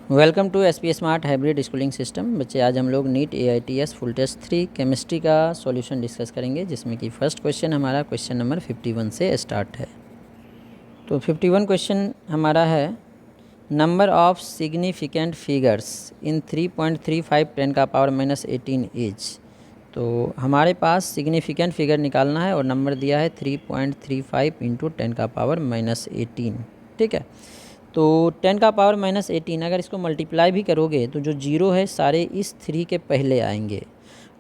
Welcome to S P smart hybrid schooling system. बच्चे, आज हम लोग NEET AITS full test 3 chemistry का सॉल्यूशन डिस्कस करेंगे, जिसमें कि फर्स्ट क्वेश्चन हमारा क्वेश्चन नंबर 51 से स्टार्ट है। तो 51 क्वेश्चन हमारा है, number of significant figures in 3.35 10⁻18 is. तो हमारे पास सिग्निफिकेंट फिगर निकालना है और नंबर दिया है 3.35 इंटू 10⁻18। ठीक है, तो 10⁻18 अगर इसको मल्टीप्लाई भी करोगे तो जो जीरो है सारे इस 3 के पहले आएंगे।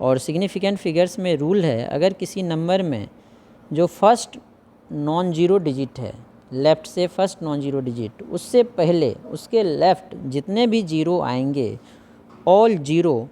और सिग्निफिकेंट फिगर्स में रूल है, अगर किसी नंबर में जो फर्स्ट नॉन जीरो डिजिट है, लेफ़्ट से फर्स्ट नॉन जीरो डिजिट, उससे पहले उसके लेफ़्ट जितने भी जीरो आएंगे, all zero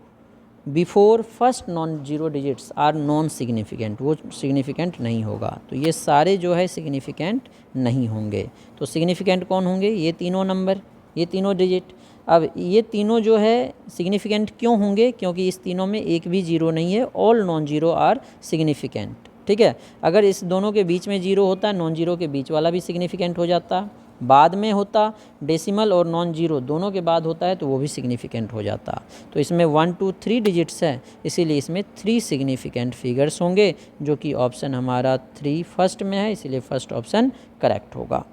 before first non zero digits are non significant, वो सिग्निफिकेंट नहीं होगा। तो ये सारे जो है सिग्निफिकेंट नहीं होंगे। तो सिग्निफिकेंट कौन होंगे? ये तीनों नंबर, ये तीनों डिजिट। अब ये तीनों जो है सिग्निफिकेंट क्यों होंगे? क्योंकि इस तीनों में एक भी जीरो नहीं है, all non zero are significant. ठीक है, अगर इस दोनों के बीच में जीरो होता, नॉन जीरो के बीच वाला भी सिग्निफिकेंट हो जाता। बाद में होता, डेसिमल और नॉन जीरो दोनों के बाद होता है तो वो भी सिग्निफिकेंट हो जाता। तो इसमें 1 2 3 डिजिट्स है, इसीलिए इसमें 3 सिग्निफिकेंट फिगर्स होंगे, जो कि ऑप्शन हमारा 3 फर्स्ट में है, इसीलिए फर्स्ट ऑप्शन करेक्ट होगा।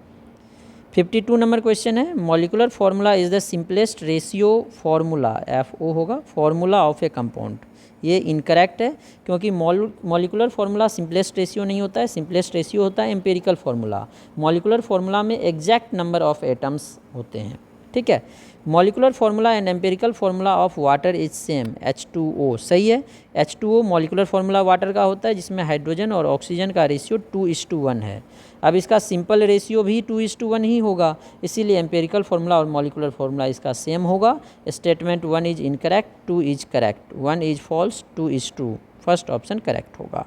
52 नंबर क्वेश्चन है, molecular formula is the simplest ratio formula, FO होगा, फार्मूला ऑफ ए कंपाउंड। ये इनकरेक्ट है, क्योंकि मॉलिकुलर फार्मूला सिंपलेस्ट रेशियो नहीं होता है। सिंपलेस्ट रेशियो होता है एम्पेरिकल फार्मूला। मॉलिकुलर फार्मूला में एग्जैक्ट नंबर ऑफ एटम्स होते हैं। ठीक है, molecular formula and empirical formula of water is same, H2O। सही है, H2O मॉलिकुलर फार्मूला वाटर का होता है, जिसमें हाइड्रोजन और ऑक्सीजन का रेशियो 2:1 है। अब इसका सिंपल रेशियो भी 2:1 ही होगा, इसीलिए एम्पेरिकल फार्मूला और मॉलिकुलर फार्मूला इसका सेम होगा। Statement 1 is incorrect, 2 is correct, 1 is false, 2 is true. First option correct होगा।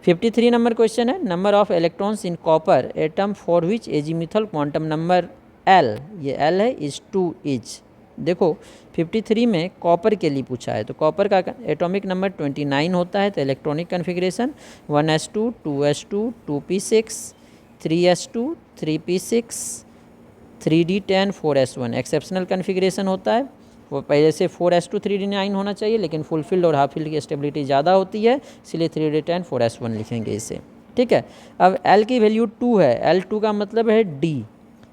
53 नंबर क्वेश्चन है, number of electrons in copper atom for which azimuthal quantum number L, ये L है, is 2 is. देखो 53 में copper के लिए पूछा है, तो कॉपर का एटॉमिक नंबर 29 होता है। तो electronic configuration 1s2 2s2 2p6 3s2 3p6 3d10 4s1। Exceptional configuration होता है, वो पहले से 4s2 3d9 होना चाहिए, लेकिन फुलफिल्ड और हाफ फिल्ड की स्टेबिलिटी ज़्यादा होती है, इसलिए 3d10 4s1 लिखेंगे इसे। ठीक है, अब L की वैल्यू 2 है, L2 का मतलब है D।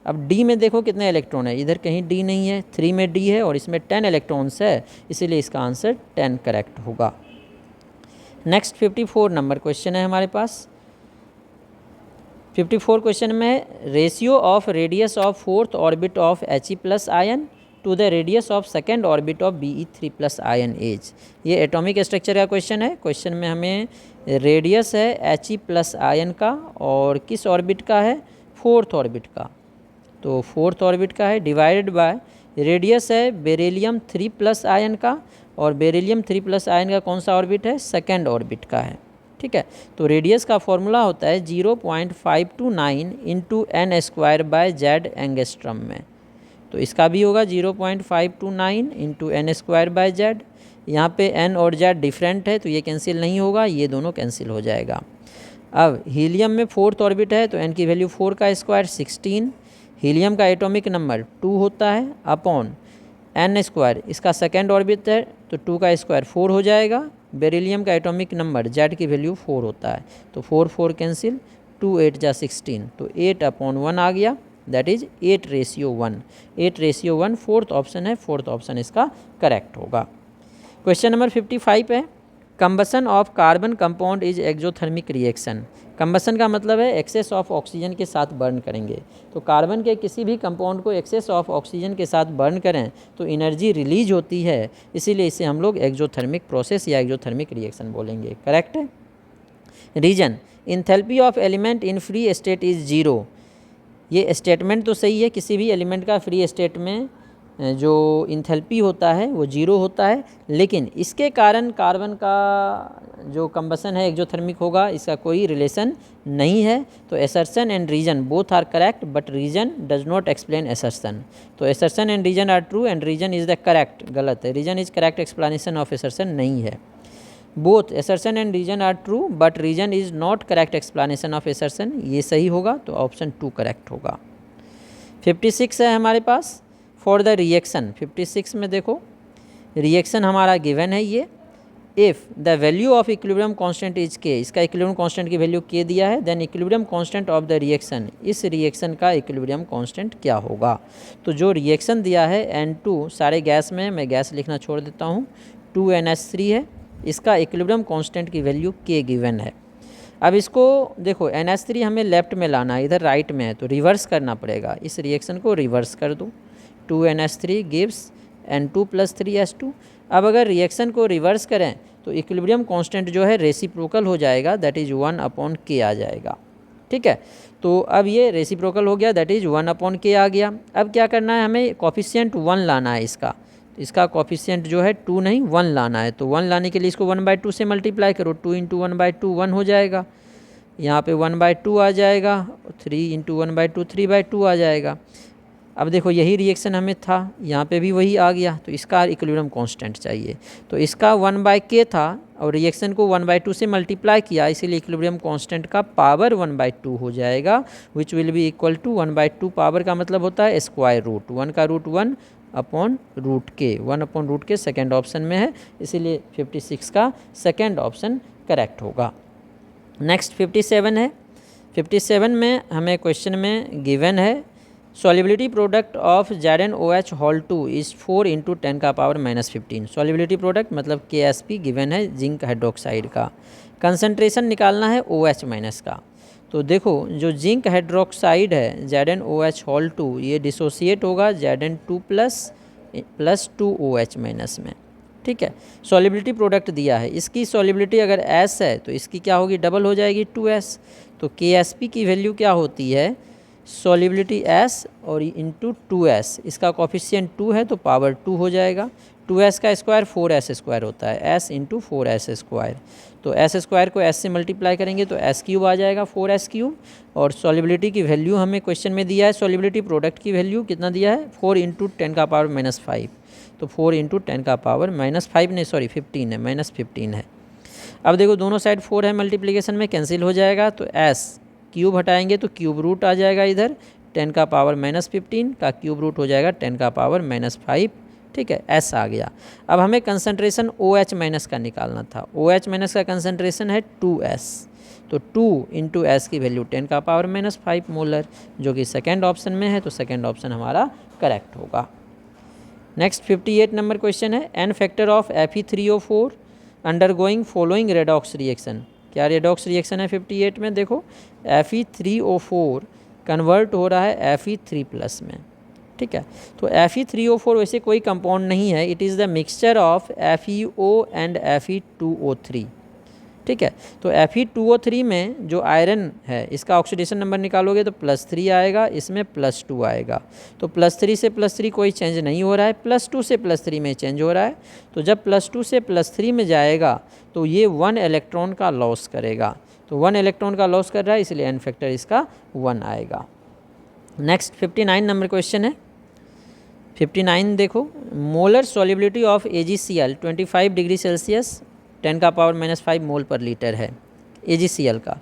अब D में देखो कितने इलेक्ट्रॉन है, इधर कहीं D नहीं है, 3 में D है और इसमें 10 इलेक्ट्रॉन्स है, इसीलिए इसका आंसर 10 करेक्ट होगा। नेक्स्ट 54 नंबर क्वेश्चन है हमारे पास। 54 क्वेश्चन में, ratio of radius of fourth orbit of He+ ion to the radius of second orbit of Be3+ ion as. ये एटॉमिक स्ट्रक्चर का क्वेश्चन है। क्वेश्चन में हमें रेडियस है He+ आयन का और किस ऑर्बिट का है? फोर्थ ऑर्बिट का। तो फोर्थ ऑर्बिट का है, डिवाइडेड बाय रेडियस है बेरिलियम 3+ आयन का, और बेरिलियम 3+ आयन का कौन सा ऑर्बिट है? सेकेंड ऑर्बिट का है। ठीक है, तो रेडियस का फॉर्मूला होता है 0.529 इंटू n² एंगस्ट्रम में। तो इसका भी होगा 0.529 इंटू n²/z। यहाँ पे n और z डिफरेंट है, तो ये कैंसिल नहीं होगा, ये दोनों कैंसिल हो जाएगा। अब हीलियम में फोर्थ ऑर्बिट है, तो n की वैल्यू 4 का स्क्वायर 16। हीलियम का एटॉमिक नंबर 2 होता है अपॉन n², इसका सेकेंड ऑर्बिट है, तो 2 का स्क्वायर 4 हो जाएगा। बेरिलियम का एटॉमिक नंबर z की वैल्यू 4 होता है, तो 4 4 कैंसिल, 2 8 जा 16, तो 8/1 आ गया, दैट इज 8:1। 8:1 फोर्थ ऑप्शन है, फोर्थ ऑप्शन इसका करेक्ट होगा। क्वेश्चन नंबर 55 है, combustion of carbon compound is exothermic reaction. Combustion का मतलब है एक्सेस ऑफ ऑक्सीजन के साथ बर्न करेंगे। तो कार्बन के किसी भी कंपाउंड को एक्सेस ऑफ ऑक्सीजन के साथ बर्न करें तो एनर्जी रिलीज होती है, इसीलिए इसे हम लोग एक्सोथर्मिक प्रोसेस या एक्सोथर्मिक रिएक्शन बोलेंगे। करेक्ट है। Reason, enthalpy of element in free state is 0। ये स्टेटमेंट तो सही है, किसी भी एलिमेंट का फ्री स्टेट में जो इंथैल्पी होता है वो 0 होता है, लेकिन इसके कारण कार्बन का जो कंबसन है एक्सोथर्मिक होगा, इसका कोई रिलेशन नहीं है। तो assertion and reason both are correct, but reason does not explain assertion. तो assertion and reason are true and reason is the correct, गलत है, reason is correct explanation of assertion नहीं है। Both assertion and reason are true, but reason is not correct explanation of assertion, ये सही होगा, तो option 2 correct होगा। 56 है हमारे पास, फॉर द रिएक्शन 56 में देखो रिएक्शन हमारा गिवन है ये, if the value of equilibrium constant is K, इसका इक्विलिब्रियम कांस्टेंट की वैल्यू के दिया है, then equilibrium constant of the reaction, इस रिएक्शन का इक्विलिब्रियम कांस्टेंट क्या होगा। तो जो रिएक्शन दिया है N2 सारे गैस में, मैं गैस लिखना छोड़ देता हूँ, 2NH3 है, इसका इक्विलिब्रियम कांस्टेंट की वैल्यू के गिवन है। अब इसको देखो NH3 हमें लेफ्ट में लाना है, इधर राइट में है, तो रिवर्स करना पड़ेगा, इस रिएक्शन को रिवर्स कर दो, 2NH3 गिव्स N2 + 3H2। अब अगर रिएक्शन को रिवर्स करें तो इक्विलिब्रियम कांस्टेंट जो है रेसिप्रोकल हो जाएगा, दैट इज़ 1/k आ जाएगा। ठीक है, तो अब ये रेसिप्रोकल हो गया, दैट इज़ 1/k आ गया। अब क्या करना है, हमें कॉफिशिएंट 1 लाना है इसका कॉफिशिएंट जो है 2 नहीं 1 लाना है। तो 1 लाने के लिए इसको 1/2 से मल्टीप्लाई करो, 2 × 1/2 1 हो जाएगा, यहाँ पे 1/2 आ जाएगा, 3 × 1/2 3/2 आ जाएगा। अब देखो यही रिएक्शन हमें था, यहाँ पे भी वही आ गया, तो इसका इक्विलिब्रियम कांस्टेंट चाहिए। तो इसका 1/k था और रिएक्शन को 1/2 से मल्टीप्लाई किया, इसीलिए इक्विलिब्रियम कांस्टेंट का पावर 1/2 हो जाएगा, which will be equal to 1/2 power का मतलब होता है स्क्वायर रूट, 1 का root 1/√k, 1/√k second option में है, इसीलिए 56 का सेकेंड ऑप्शन करेक्ट होगा। नेक्स्ट 57 है। 57 में हमें क्वेश्चन में गिवन है solubility product of ZnOH whole 2 is 4 × 10⁻⁻15। Solubility product मतलब KSP गिवन है जिंक हाइड्रोक्साइड का, कंसंट्रेशन निकालना है OH माइनस का। तो देखो जो जिंक हाइड्रोक्साइड है ZnOH होल 2 ये डिसोसिएट होगा Zn2 + 2OH माइनस में। ठीक है, सॉल्युबिलिटी प्रोडक्ट दिया है, इसकी सॉल्युबिलिटी अगर S है तो इसकी क्या होगी, डबल हो जाएगी 2S। तो KSP की वैल्यू क्या होती है, सॉल्युबिलिटी S और इंटू 2S, इसका कॉफिशिएंट 2 है तो पावर 2 हो जाएगा, 2S का स्क्वायर 4S² होता है, S × 4S²। तो S² को S से मल्टीप्लाई करेंगे तो S³ आ जाएगा, 4S³। और सॉल्युबिलिटी की वैल्यू हमें क्वेश्चन में दिया है, सॉल्युबिलिटी प्रोडक्ट की वैल्यू कितना दिया है, 4 × 10⁻⁻5। तो 4 × 10⁻⁻5 नहीं सॉरी 15 है, -15 है। अब देखो दोनों साइड 4 है, मल्टीप्लिकेशन में कैंसिल हो जाएगा, तो S³ हटाएंगे तो क्यूब रूट आ जाएगा, इधर 10⁻⁻15 का क्यूब रूट हो जाएगा 10⁻⁻5। ठीक है, S आ गया। अब हमें कंसंट्रेशन OH माइनस का निकालना था, OH माइनस का कंसंट्रेशन है 2S, तो 2 × S की वैल्यू 10⁻⁻5 मोलर, जो कि सेकेंड ऑप्शन में है, तो सेकेंड ऑप्शन हमारा करेक्ट होगा। नेक्स्ट 58 नंबर क्वेश्चन है, n factor of Fe3O4 undergoing following redox reaction. क्या रेडॉक्स रिएक्शन है 58 में, देखो Fe3O4 कन्वर्ट हो रहा है Fe3+ में। ठीक है, तो Fe3O4 वैसे कोई कंपाउंड नहीं है, it is the mixture of FeO and Fe2O3। ठीक है, तो Fe2O3 में जो आयरन है इसका ऑक्सीडेशन नंबर निकालोगे तो +3 आएगा, इसमें +2 आएगा। तो +3 से +3 कोई चेंज नहीं हो रहा है, +2 से +3 में चेंज हो रहा है। तो जब +2 से +3 में जाएगा तो ये 1 इलेक्ट्रॉन का लॉस करेगा, तो 1 इलेक्ट्रॉन का लॉस कर रहा है, इसलिए n फैक्टर इसका 1 आएगा। नेक्स्ट 59 नंबर क्वेश्चन है। 59 देखो, molar solubility of AgCl 25 degree Celsius 10⁻⁻5 मोल पर लीटर है AgCl का।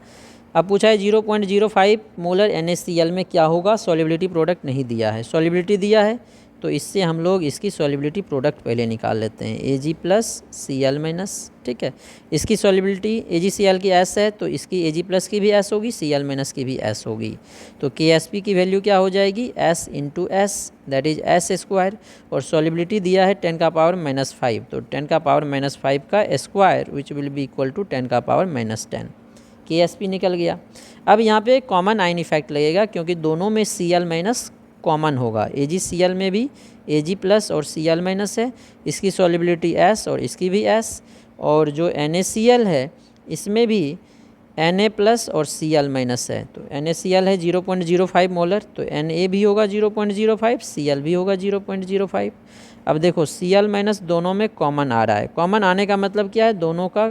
अब पूछा है 0.05 मोलर NaCl में क्या होगा, सॉल्युबिलिटी प्रोडक्ट नहीं दिया है, सॉल्युबिलिटी दिया है तो इससे हम लोग इसकी सॉल्युबिलिटी प्रोडक्ट पहले निकाल लेते हैं, Ag + Cl-। ठीक है, इसकी सॉल्युबिलिटी AgCl की S है तो इसकी Ag+ की भी S होगी, Cl- की भी S होगी। तो KSP की वैल्यू क्या हो जाएगी, S × S, that is S²। और सॉल्युबिलिटी दिया है 10⁻⁻5, तो 10⁻⁻5 का square which will be equal to 10⁻⁻10। KSP निकल गया। अब यहाँ पे कॉमन आयन इफेक्ट लगेगा क्योंकि दोनों में Cl- कॉमन होगा, AgCl में भी Ag+ और Cl- है, इसकी सॉल्युबिलिटी S और इसकी भी S। और जो NaCl है इसमें भी Na+ और Cl- है, तो NaCl है 0.05 मोलर, तो Na भी होगा 0.05, Cl भी होगा 0.05। अब देखो Cl- दोनों में कॉमन आ रहा है, कॉमन आने का मतलब क्या है, दोनों का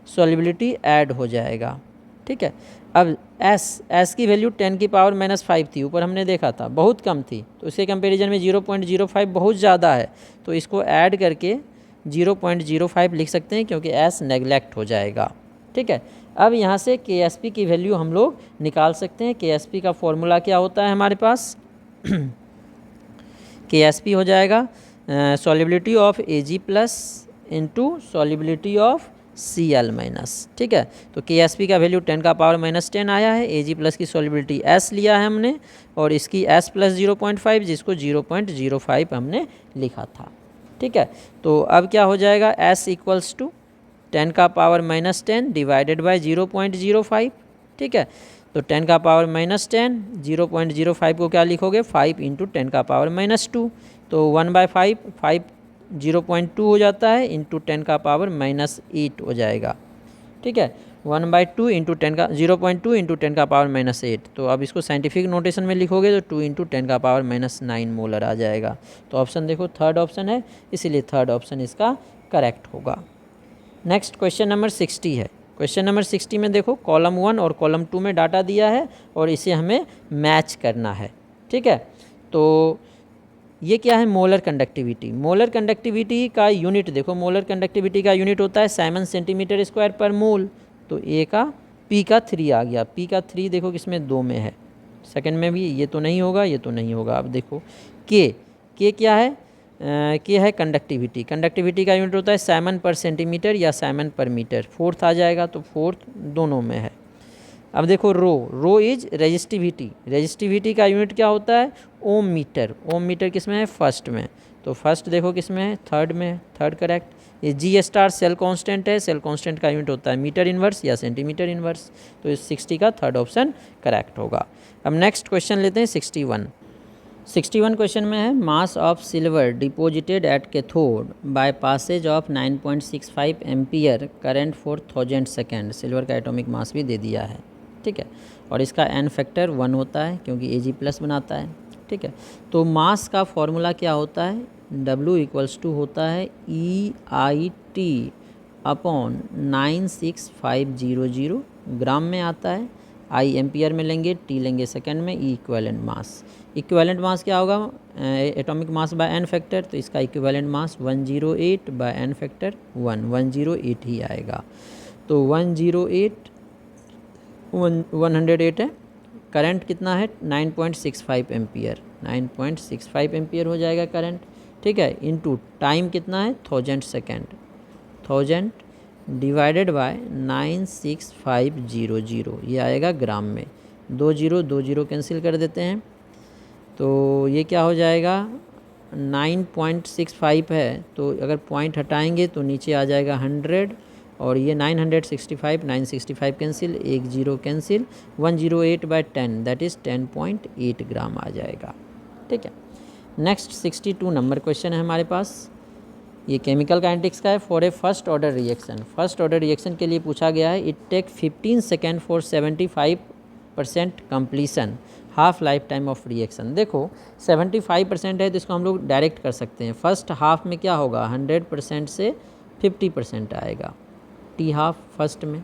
सॉल्युबिलिटी ऐड हो जाएगा। ठीक है, अब S की वैल्यू 10⁻⁻5 थी, ऊपर हमने देखा था बहुत कम थी, तो इसके कंपैरिजन में 0.05 बहुत ज़्यादा है, तो इसको ऐड करके 0.05 लिख सकते हैं क्योंकि S नेगलेक्ट हो जाएगा। ठीक है, अब यहाँ से KSP की वैल्यू हम लोग निकाल सकते हैं। KSP का फॉर्मूला क्या होता है हमारे पास KSP हो जाएगा solubility of Ag plus into solubility of Cl minus. ठीक है, तो KSP का वैल्यू 10 का पावर -10 आया है। Ag प्लस की सॉल्युबिलिटी S लिया है हमने, और इसकी S प्लस 0.5 जिसको 0.05 हमने लिखा था। ठीक है, तो अब क्या हो जाएगा, S इक्वल्स टू 10 का पावर -10 डिवाइडेड बाय 0.05। ठीक है, तो 10 का पावर -10 0.05 को क्या लिखोगे, 5 इंटू 10 का पावर -2, तो 1/5 5 0.2 हो जाता है, इंटू 10 का पावर -8 हो जाएगा। ठीक है, 1/2 इंटू 10 का 0.2 इंटू 10 का पावर -8। तो अब इसको साइंटिफिक नोटेशन में लिखोगे तो 2 इंटू 10 का पावर -9 मोलर आ जाएगा। तो ऑप्शन देखो थर्ड ऑप्शन है, इसीलिए थर्ड ऑप्शन इसका करेक्ट होगा। नेक्स्ट क्वेश्चन नंबर 60 है। क्वेश्चन नंबर 60 में देखो कॉलम 1 और कॉलम 2 में डाटा दिया है और इसे हमें मैच करना है। ठीक है, तो ये क्या है, मोलर कंडक्टिविटी। मोलर कंडक्टिविटी का यूनिट देखो, मोलर कंडक्टिविटी का यूनिट होता है 7 सेंटीमीटर स्क्वायर पर मोल। तो ए का पी का 3 आ गया। पी का 3 देखो किसमें, 2 में है, सेकंड में भी ये तो नहीं होगा, ये तो नहीं होगा। अब देखो के क्या है, के है कंडक्टिविटी। कंडक्टिविटी का यूनिट होता है 7 पर सेंटीमीटर या 7 पर मीटर, फोर्थ आ जाएगा, तो फोर्थ दोनों में है। अब देखो रो इज रेजिस्टिविटी। रेजिस्टिविटी का यूनिट क्या होता है, ओम मीटर। ओम मीटर किस में है, फर्स्ट में, तो फर्स्ट देखो किस में है, थर्ड में है, थर्ड करेक्ट। ये जी स्टार सेल कांस्टेंट है, सेल कांस्टेंट का यूनिट होता है मीटर इनवर्स या सेंटीमीटर इनवर्स, तो इस 60 का थर्ड ऑप्शन करेक्ट होगा। अब नेक्स्ट क्वेश्चन लेते हैं 61 क्वेश्चन में है, mass of silver deposited at cathode by passage of 9.65 ampere current for 1000 second. Silver का एटॉमिक मास भी दे दिया है। ठीक है, और इसका n फैक्टर 1 होता है क्योंकि Ag प्लस बनाता है। ठीक है, तो मास का फॉर्मूला क्या होता है, W इक्वल्स टू होता है EIT अपॉन 96500, ग्राम में आता है, I एम्पियर में लेंगे, T लेंगे सेकंड में, E equivalent mass. Equivalent mass क्या होगा, atomic mass by n factor, तो इसका equivalent mass 108 by n factor 108 ही आएगा। तो 108 है। करंट कितना है, 9.65 एम्पियर, 9.65 एम्पियर हो जाएगा करंट। ठीक है, इनटू टाइम कितना है, 1000 सेकेंड, 1000 डिवाइडेड बाय 96500, ये आएगा ग्राम में। 2 0 कैंसिल कर देते हैं, तो ये क्या हो जाएगा, 9.65 है, तो अगर पॉइंट हटाएंगे तो नीचे आ जाएगा 100, और ये 965 cancel, 1 0 cancel, 108 by 10 that is 10.8 gram आ जाएगा। ठीक है, नेक्स्ट 62 नंबर क्वेश्चन है हमारे पास। ये केमिकल काइनेटिक्स का है। For a first order reaction, first order reaction के लिए पूछा गया है, it take 15 second for 75% completion, half life time of reaction. देखो 75% है तो इसको हम लोग डायरेक्ट कर सकते हैं। फर्स्ट हाफ में क्या होगा, 100% से 50% आएगा, टी हाफ फर्स्ट में।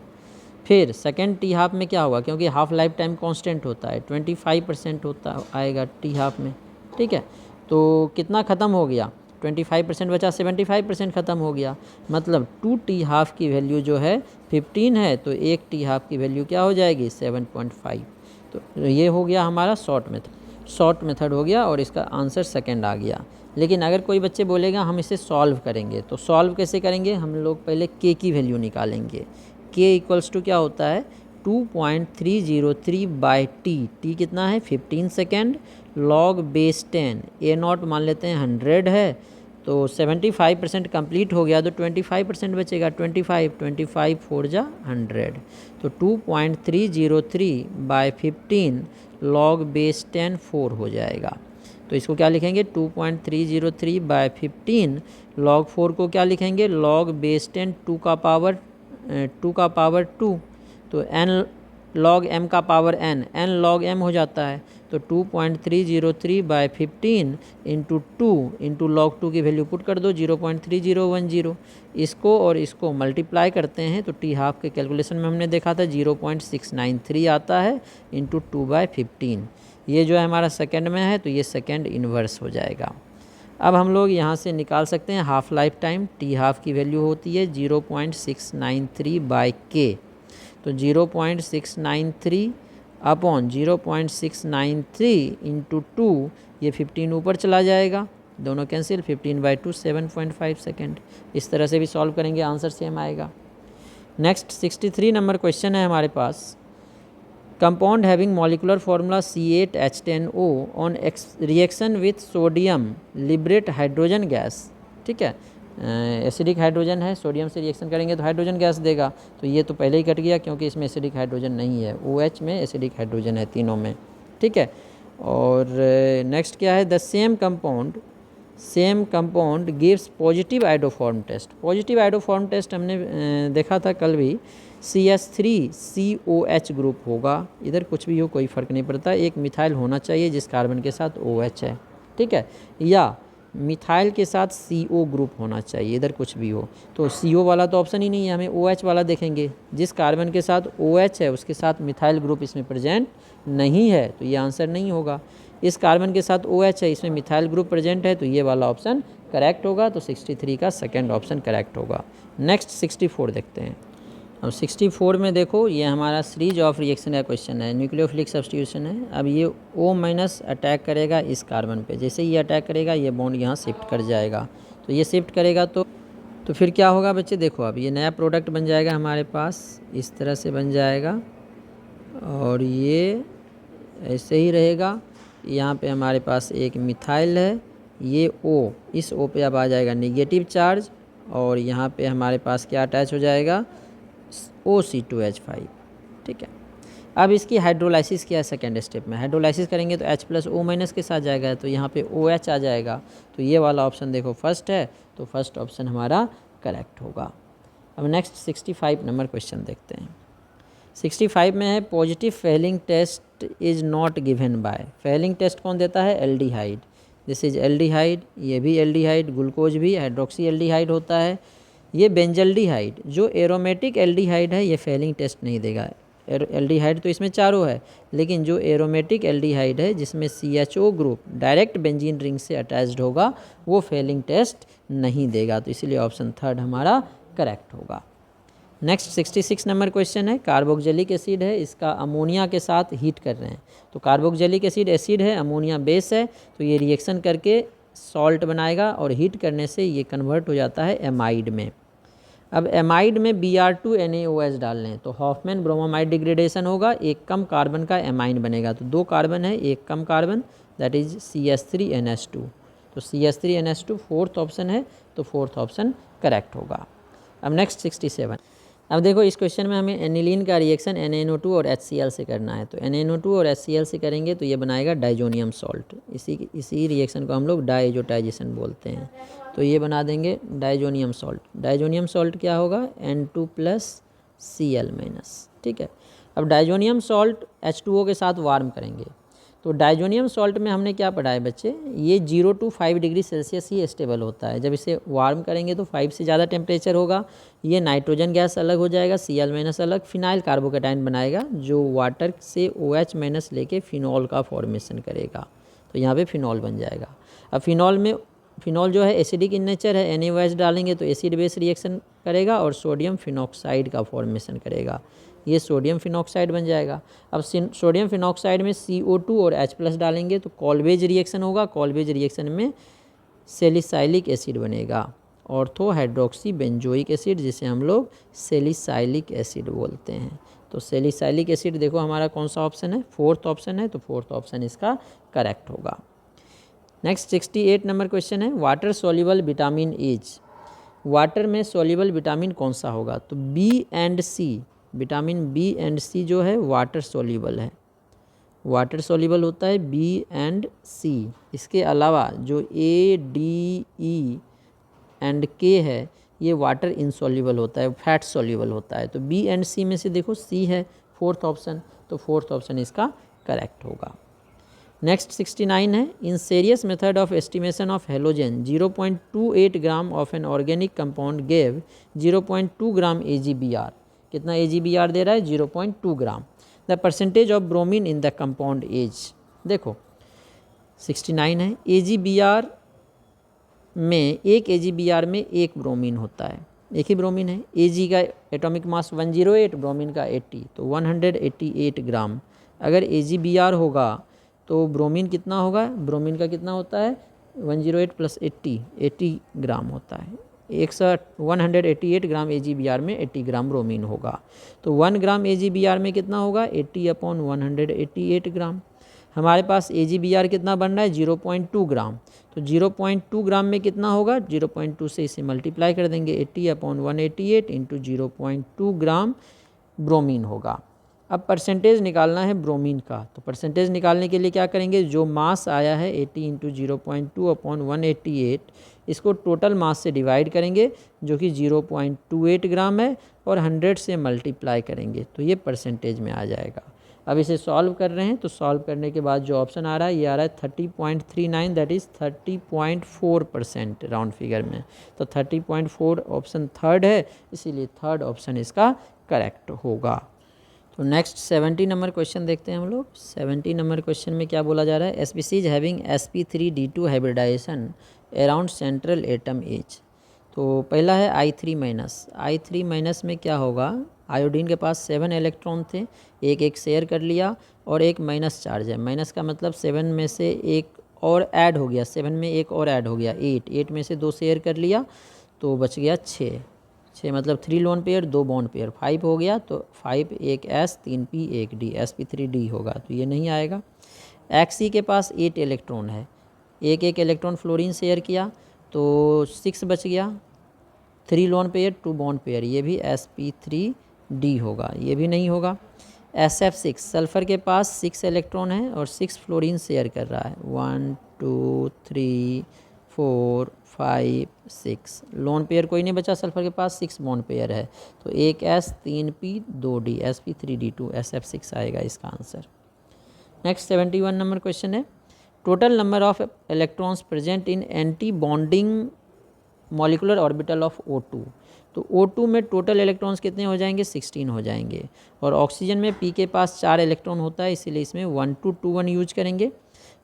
फिर सेकेंड टी हाफ में क्या होगा, क्योंकि हाफ लाइफ टाइम कांस्टेंट होता है, 25% होता आएगा टी हाफ में। ठीक है, तो कितना ख़त्म हो गया, 25% बचा, 75% ख़त्म हो गया। मतलब 2 टी हाफ की वैल्यू जो है 15 है, तो 1 टी हाफ की वैल्यू क्या हो जाएगी, 7.5। तो ये हो गया हमारा शॉर्ट मेथड हो गया, और इसका आंसर सेकंड आ गया। लेकिन अगर कोई बच्चे बोलेगा हम इसे सॉल्व करेंगे, तो सॉल्व कैसे करेंगे, हम लोग पहले के की वैल्यू निकालेंगे। के इक्वल्स टू क्या होता है, 2.303 बाई टी कितना है, 15 second, log base 10, A not मान लेते हैं 100 है, तो 75% कंप्लीट हो गया, तो 25% बचेगा, 25 4 जा 100, तो 2.303 बाय 15 लॉग बेस 10 4 हो जाएगा। तो इसको क्या लिखेंगे, 2.303 बाय 15 लॉग 4 को क्या लिखेंगे, लॉग बेस 10 2 का पावर 2, तो n लॉग m का पावर n लॉग m हो जाता है, तो 2.303 बाय 15 इंटू 2 इंटू लॉग 2 की वैल्यू पुट कर दो, 0.3010। इसको और इसको मल्टीप्लाई करते हैं तो टी हाफ के कैलकुलेशन में हमने देखा था 0.693 आता है इंटू 2/15। ये जो है हमारा सेकंड में है, तो ये सेकंड इन्वर्स हो जाएगा। अब हम लोग यहाँ से निकाल सकते हैं half life time. T half की वैल्यू होती है 0.693 बाई के, तो 0.693 अपॉन 0.693 इंटू 2, ये 15 ऊपर चला जाएगा, दोनों कैंसिल, 15/2 7.5 सेकेंड। इस तरह से भी सॉल्व करेंगे, आंसर सेम आएगा। नेक्स्ट 63 नंबर क्वेश्चन है हमारे पास। Compound having molecular formula C8H10O on reaction with sodium liberate hydrogen gas. ठीक है, एसिडिक हाइड्रोजन है, सोडियम से रिएक्शन करेंगे तो हाइड्रोजन गैस देगा। तो ये तो पहले ही कट गया क्योंकि इसमें एसिडिक हाइड्रोजन नहीं है, OH में एसिडिक हाइड्रोजन है तीनों में। ठीक है, और नेक्स्ट क्या है, the same compound gives positive iodoform test. Positive iodoform test हमने देखा था कल भी, CH3COH ग्रुप होगा, इधर कुछ भी हो कोई फ़र्क नहीं पड़ता, एक मिथाइल होना चाहिए जिस कार्बन के साथ OH है। ठीक है, या मिथाइल के साथ CO ग्रुप होना चाहिए, इधर कुछ भी हो। तो CO वाला तो ऑप्शन ही नहीं है, हमें OH वाला देखेंगे। जिस कार्बन के साथ OH है उसके साथ मिथाइल ग्रुप इसमें प्रेजेंट नहीं है, तो ये आंसर नहीं होगा। इस कार्बन के साथ OH है, इसमें मिथाइल ग्रुप प्रेजेंट है, तो ये वाला ऑप्शन करेक्ट होगा। तो 63 का सेकेंड ऑप्शन करेक्ट होगा। नेक्स्ट 64 देखते हैं। अब 64 में देखो, ये हमारा सीरीज ऑफ रिएक्शन का क्वेश्चन है, न्यूक्लियोफिलिक सब्स्टिट्यूशन है। अब ये O- अटैक करेगा इस कार्बन पे, जैसे ये अटैक करेगा ये बॉन्ड यहाँ शिफ्ट कर जाएगा। तो ये शिफ्ट करेगा तो फिर क्या होगा बच्चे, देखो अब ये नया प्रोडक्ट बन जाएगा हमारे पास, इस तरह से बन जाएगा, और ये ऐसे ही रहेगा। यहाँ पे हमारे पास एक मिथाइल है, ये O, इस O पे अब आ जाएगा निगेटिव चार्ज, और यहाँ पे हमारे पास क्या अटैच हो जाएगा, OC2H5। ठीक है, अब इसकी हाइड्रोलाइसिस किया है सेकेंड स्टेप में, हाइड्रोलाइसिस करेंगे तो H+O- के साथ जाएगा, तो यहाँ पे OH आ जाएगा। तो ये वाला ऑप्शन देखो फर्स्ट है, तो फर्स्ट ऑप्शन हमारा करेक्ट होगा। अब नेक्स्ट 65 नंबर क्वेश्चन देखते हैं। 65 में है, positive Fehling test is not given by. Fehling test कौन देता है, एल्डिहाइड। दिस इज एल्डिहाइड, ये भी एल्डिहाइड, ग्लूकोज भी हाइड्रोक्सी एल्डिहाइड होता है। ये बेंजल्डिहाइड जो एरोमेटिक एल्डिहाइड है, ये फेलिंग टेस्ट नहीं देगा। एल्डिहाइड तो इसमें चारों है, लेकिन जो एरोमेटिक एल्डिहाइड है जिसमें CHO group direct benzene ring से अटैच्ड होगा, वो फेलिंग टेस्ट नहीं देगा। तो इसीलिए ऑप्शन थर्ड हमारा करेक्ट होगा। नेक्स्ट 66 नंबर क्वेश्चन है, कार्बोक्जिलिक एसिड है, इसका अमोनिया के साथ हीट कर रहे हैं। तो कार्बोक्जिलिक एसिड एसिड है, अमोनिया बेस है, तो ये रिएक्शन करके सॉल्ट बनाएगा, और हीट करने से ये कन्वर्ट हो जाता है एमाइड में। अब एमाइड में Br2NaOH डाल लें तो हॉफमैन ब्रोमोमाइड डिग्रेडेशन होगा, एक कम कार्बन का एमाइन बनेगा। तो 2 कार्बन है, एक कम कार्बन, दैट इज CH3NH2। तो CH3NH2 फोर्थ ऑप्शन है, तो फोर्थ ऑप्शन करेक्ट होगा। अब नेक्स्ट 67। अब देखो इस क्वेश्चन में हमें एनिलीन का रिएक्शन NaNO2 और HCl से करना है। तो NaNO2 और HCl से करेंगे तो ये बनाएगा डाइजोनियम सॉल्ट। इसी रिएक्शन को हम लोग डाइजोटाइजेशन बोलते हैं। तो ये बना देंगे डाइजोनियम सॉल्ट। डाइजोनियम सॉल्ट क्या होगा, N2+Cl-। ठीक है, अब डाइजोनियम सॉल्ट H2O के साथ वार्म करेंगे। तो डाइजोनियम सॉल्ट में हमने क्या पढ़ा है बच्चे, ये 0 to 5 degree Celsius he stable होता है। जब इसे वार्म करेंगे तो 5 से ज़्यादा टेम्परेचर होगा, ये नाइट्रोजन गैस अलग हो जाएगा, Cl- अलग, फिनाइल कार्बोकेटाइन बनाएगा जो वाटर से OH- लेके फिनॉल का फॉर्मेशन करेगा। तो यहाँ पे फिनॉल बन जाएगा। अब फिनॉल जो है एसिडिक इन नेचर है, NaOH डालेंगे तो एसिड बेस रिएक्शन करेगा और सोडियम फिनॉक्साइड का फॉर्मेशन करेगा, ये सोडियम फिनॉक्साइड बन जाएगा। अब सोडियम फिनॉक्साइड में CO2 और H+ डालेंगे तो कॉल्वेज रिएक्शन होगा, कॉल्वेज रिएक्शन में सेलिसाइलिक एसिड बनेगा, ऑर्थो हाइड्रोक्सी बेंजोइक एसिड, जिसे हम लोग सेलिसाइलिक एसिड बोलते हैं। तो सेलिसाइलिक एसिड देखो हमारा कौन सा ऑप्शन है, फोर्थ ऑप्शन है, तो फोर्थ ऑप्शन इसका करेक्ट होगा। नेक्स्ट 68 नंबर क्वेश्चन है, water soluble vitamin is. Water में सोल्यूबल विटामिन कौन सा होगा, तो B&C, विटामिन B&C जो है वाटर सोल्यूबल है, वाटर सोल्यूबल होता है B&C। इसके अलावा जो A, D, E, K है ये वाटर इनसोल्यूबल होता है, फैट सोल्यूबल होता है। तो B&C में से देखो C है फोर्थ ऑप्शन, तो फोर्थ ऑप्शन इसका करेक्ट होगा। नेक्स्ट 69 है, in Carius method of estimation of halogen 0.28 gram of an organic compound gave 0.2 gram AgBr। कितना AgBr दे रहा है, 0.2 gram. The percentage of bromine in the compound is. देखो 69 है, AgBr में एक AgBr में एक ब्रोमीन होता है, एक ही ब्रोमीन है। Ag का एटॉमिक मास 108, ब्रोमीन का 80, तो 188 ग्राम। अगर AgBr होगा तो ब्रोमीन कितना होगा, ब्रोमीन का कितना होता है 108 + 80 ग्राम होता है। 188 ग्राम AgBr में 80 ग्राम ब्रोमीन होगा। तो 1 ग्राम AgBr में कितना होगा 80/188 ग्राम। हमारे पास AgBr कितना बन रहा है 0.2 ग्राम। तो 0.2 ग्राम में कितना होगा 0.2 से इसे मल्टीप्लाई कर देंगे 80/188 इंटू 0.2 ग्राम ब्रोमीन होगा। अब परसेंटेज निकालना है ब्रोमीन का। तो परसेंटेज निकालने के लिए क्या करेंगे, जो मास आया है 80 इंटू 0.2/188 इसको टोटल मास से डिवाइड करेंगे जो कि 0.28 ग्राम है और 100 से मल्टीप्लाई करेंगे तो ये परसेंटेज में आ जाएगा। अब इसे सॉल्व कर रहे हैं तो सॉल्व करने के बाद जो ऑप्शन आ रहा है ये आ रहा है 30.39 दैट इज़ 30.4% राउंड फिगर में। तो 30.4 ऑप्शन थर्ड है, इसीलिए थर्ड ऑप्शन इसका करेक्ट होगा। तो नेक्स्ट 70 नंबर क्वेश्चन देखते हैं हम लोग। 70 नंबर क्वेश्चन में क्या बोला जा रहा है, species having sp3d2 hybridisation around central atom as. तो पहला है I3-। में क्या होगा, आयोडीन के पास 7 इलेक्ट्रॉन थे, एक शेयर कर लिया और एक माइनस चार्ज है। माइनस का मतलब 7 में से एक और ऐड हो गया, 7 में एक और ऐड हो गया 8 में से 2 शेयर कर लिया तो बच गया 6 मतलब 3 लोन पेयर 2 बॉन्ड पेयर 5 हो गया। तो 5 एक S 3 P 1 D sp3d होगा, तो ये नहीं आएगा। XC के पास 8 इलेक्ट्रॉन है, एक इलेक्ट्रॉन फ्लोरीन शेयर किया तो 6 बच गया, 3 लोन पेयर 2 बॉन्ड पेयर, ये भी sp3d होगा, ये भी नहीं होगा। SF6 सल्फ़र के पास 6 इलेक्ट्रॉन है और 6 फ्लोरीन शेयर कर रहा है 1 2 3 4 5 6 लोन पेयर कोई नहीं बचा, सल्फ़र के पास 6 बॉन्ड पेयर है तो एक S 3 P 2 D sp3d2 SF6 आएगा इसका आंसर। नेक्स्ट 71 नंबर क्वेश्चन है, total number of electrons present in anti bonding molecular orbital of O2। तो O2 में टोटल इलेक्ट्रॉन्स कितने हो जाएंगे 16 हो जाएंगे और ऑक्सीजन में P के पास 4 इलेक्ट्रॉन होता है, इसीलिए इसमें 1 2 2 1 यूज करेंगे।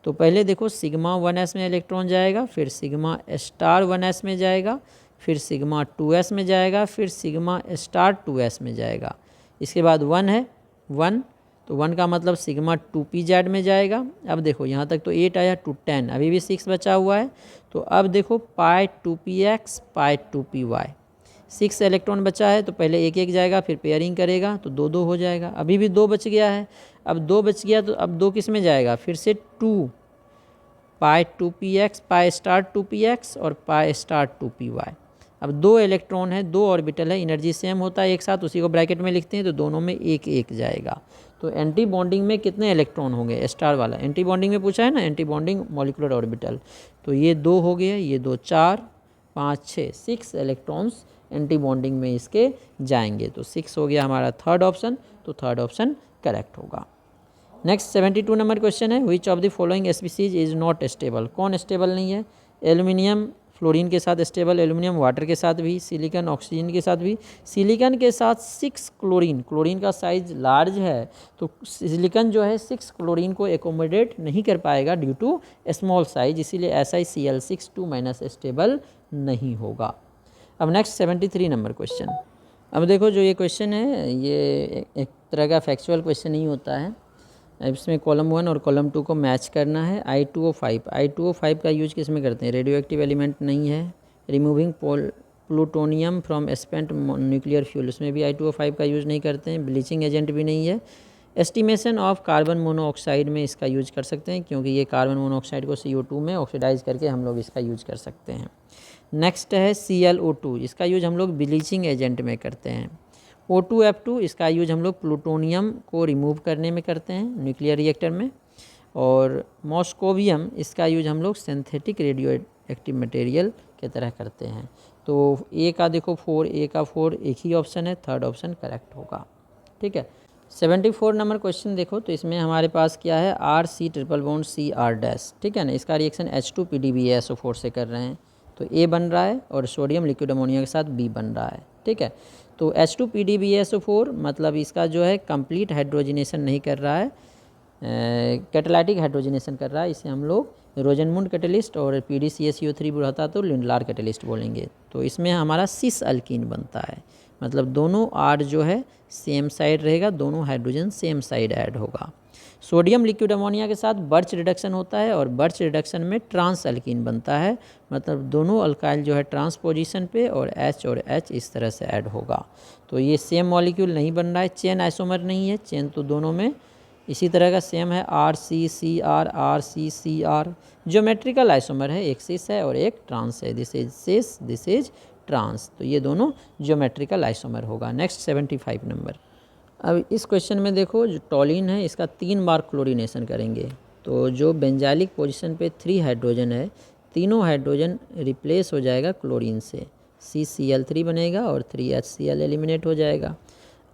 तो पहले देखो सिग्मा 1s में इलेक्ट्रॉन जाएगा, फिर सिग्मा स्टार 1s में जाएगा, फिर सिग्मा 2s में जाएगा, फिर सिग्मा स्टार 2s में जाएगा। इसके बाद 1 है 1, तो 1 का मतलब सिग्मा 2pz में जाएगा। अब देखो यहाँ तक तो 8 आया टू 10, अभी भी 6 बचा हुआ है। तो अब देखो पाई 2px पाई 2py 6 इलेक्ट्रॉन बचा है, तो पहले एक जाएगा फिर पेयरिंग करेगा तो 2 2 हो जाएगा। अभी भी 2 बच गया है, अब 2 बच गया तो अब 2 किस में जाएगा, फिर से 2 पाई 2px पाई स्टार 2px और पाई स्टार 2py। अब 2 इलेक्ट्रॉन है, 2 ऑर्बिटल है, एनर्जी सेम होता है एक साथ, उसी को ब्रैकेट में लिखते हैं तो दोनों में एक जाएगा। तो एंटी बॉन्डिंग में कितने इलेक्ट्रॉन होंगे, स्टार वाला एंटी बॉन्डिंग में पूछा है ना, एंटी बॉन्डिंग मॉलिकुलर ऑर्बिटल, तो ये 2 हो गए, ये 2 4 5 6 इलेक्ट्रॉन्स एंटी बॉन्डिंग में इसके जाएंगे। तो 6 हो गया हमारा थर्ड ऑप्शन, तो थर्ड ऑप्शन करेक्ट होगा। नेक्स्ट 72 नंबर क्वेश्चन है, which of the following species is not stable. कौन स्टेबल नहीं है, एल्यूमिनियम फ्लोरीन के साथ स्टेबल, एल्यूमिनियम वाटर के साथ भी, सिलिकॉन ऑक्सीजन के साथ भी। सिलिकॉन के साथ 6 क्लोरीन, क्लोरीन का साइज लार्ज है तो सिलिकॉन जो है 6 क्लोरीन को एकोमोडेट नहीं कर पाएगा ड्यू टू स्मॉल साइज, इसीलिए SiCl6 2- स्टेबल नहीं होगा। अब नेक्स्ट 73 नंबर क्वेश्चन। अब देखो जो ये क्वेश्चन है ये एक तरह का फैक्चुअल क्वेश्चन नहीं होता है, इसमें कॉलम 1 और कॉलम 2 को मैच करना है। I2O5 का यूज किस में करते हैं, रेडियो एक्टिव एलिमेंट नहीं है। Removing plutonium from spent nuclear fuel, उसमें भी I2O5 का यूज नहीं करते हैं। ब्लीचिंग एजेंट भी नहीं है। एस्टिमेशन ऑफ कार्बन मोनोऑक्साइड में इसका यूज कर सकते हैं क्योंकि ये कार्बन मोनोऑक्साइड को CO2 में ऑक्सीडाइज करके हम लोग इसका यूज कर सकते हैं। नेक्स्ट है ClO2, इसका यूज हम लोग ब्लीचिंग एजेंट में करते हैं। O2F2 इसका यूज हम लोग प्लूटोनियम को रिमूव करने में करते हैं न्यूक्लियर रिएक्टर में। और मॉस्कोवियम इसका यूज हम लोग सिंथेटिक रेडियो एक्टिव मटेरियल की तरह करते हैं। तो A का देखो 4 एक ही ऑप्शन है, थर्ड ऑप्शन करेक्ट होगा। ठीक है, 74 नंबर क्वेश्चन देखो, तो इसमें हमारे पास क्या है RC ट्रिपल बॉन्ड CR-, ठीक है ना, इसका रिएक्शन H2PDBaSO4 से कर रहे हैं तो A बन रहा है और सोडियम लिक्विड अमोनिया के साथ B बन रहा है। ठीक है, तो H2PDBaSO4 मतलब इसका जो है कंप्लीट हाइड्रोजनेशन नहीं कर रहा है, कैटालाइटिक हाइड्रोजनेशन कर रहा है, इसे हम लोग रोजनमुंड कैटलिस्ट और PdCaCO3 बढ़ाता तो लिंडलार कैटलिस्ट बोलेंगे। तो इसमें हमारा सिस अल्कीन बनता है, मतलब दोनों R जो है सेम साइड रहेगा, दोनों हाइड्रोजन सेम साइड ऐड होगा। सोडियम लिक्विड अमोनिया के साथ बर्च रिडक्शन होता है और बर्च रिडक्शन में ट्रांस अल्कीन बनता है, मतलब दोनों अल्काइल जो है ट्रांस पोजीशन पे और H इस तरह से ऐड होगा। तो ये सेम मॉलिक्यूल नहीं बन रहा है, चेन आइसोमर नहीं है, चेन तो दोनों में इसी तरह का सेम है, RCCR RCCR। ज्योमेट्रिकल आइसोमर है, एक सिस है और एक ट्रांस है, this is cis this is trans, तो ये दोनों ज्योमेट्रिकल आइसोमर होगा। Next 75 number. अब इस क्वेश्चन में देखो, जो टॉलिन है इसका 3 बार क्लोरीनेशन करेंगे, तो जो बेंजाइलिक पोजीशन पे 3 हाइड्रोजन है, तीनों हाइड्रोजन रिप्लेस हो जाएगा क्लोरीन से, CCl3 बनेगा और 3HCl एलिमिनेट हो जाएगा।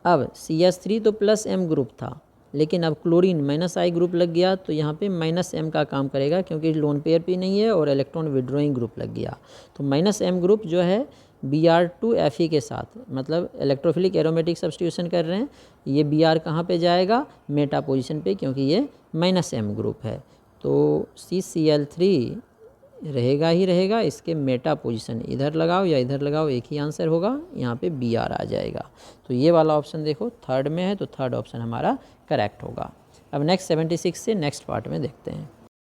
अब CH3 तो +M ग्रुप था, लेकिन अब क्लोरीन -I ग्रुप लग गया, तो यहाँ पे -M का काम करेगा क्योंकि लोन पेयर भी नहीं है और इलेक्ट्रॉन विड्रॉइंग ग्रुप लग गया। तो -M ग्रुप जो है Br2Fe के साथ, मतलब इलेक्ट्रोफिलिक एरोमेटिक सब्स्टिट्यूशन कर रहे हैं, ये Br कहाँ पे जाएगा, मेटा पोजीशन पे, क्योंकि ये -M ग्रुप है। तो CCl3 रहेगा ही रहेगा, इसके मेटा पोजीशन इधर लगाओ या इधर लगाओ एक ही आंसर होगा, यहाँ पे Br आ जाएगा। तो ये वाला ऑप्शन देखो थर्ड में है, तो थर्ड ऑप्शन हमारा करेक्ट होगा। अब नेक्स्ट 76 से नेक्स्ट पार्ट में देखते हैं।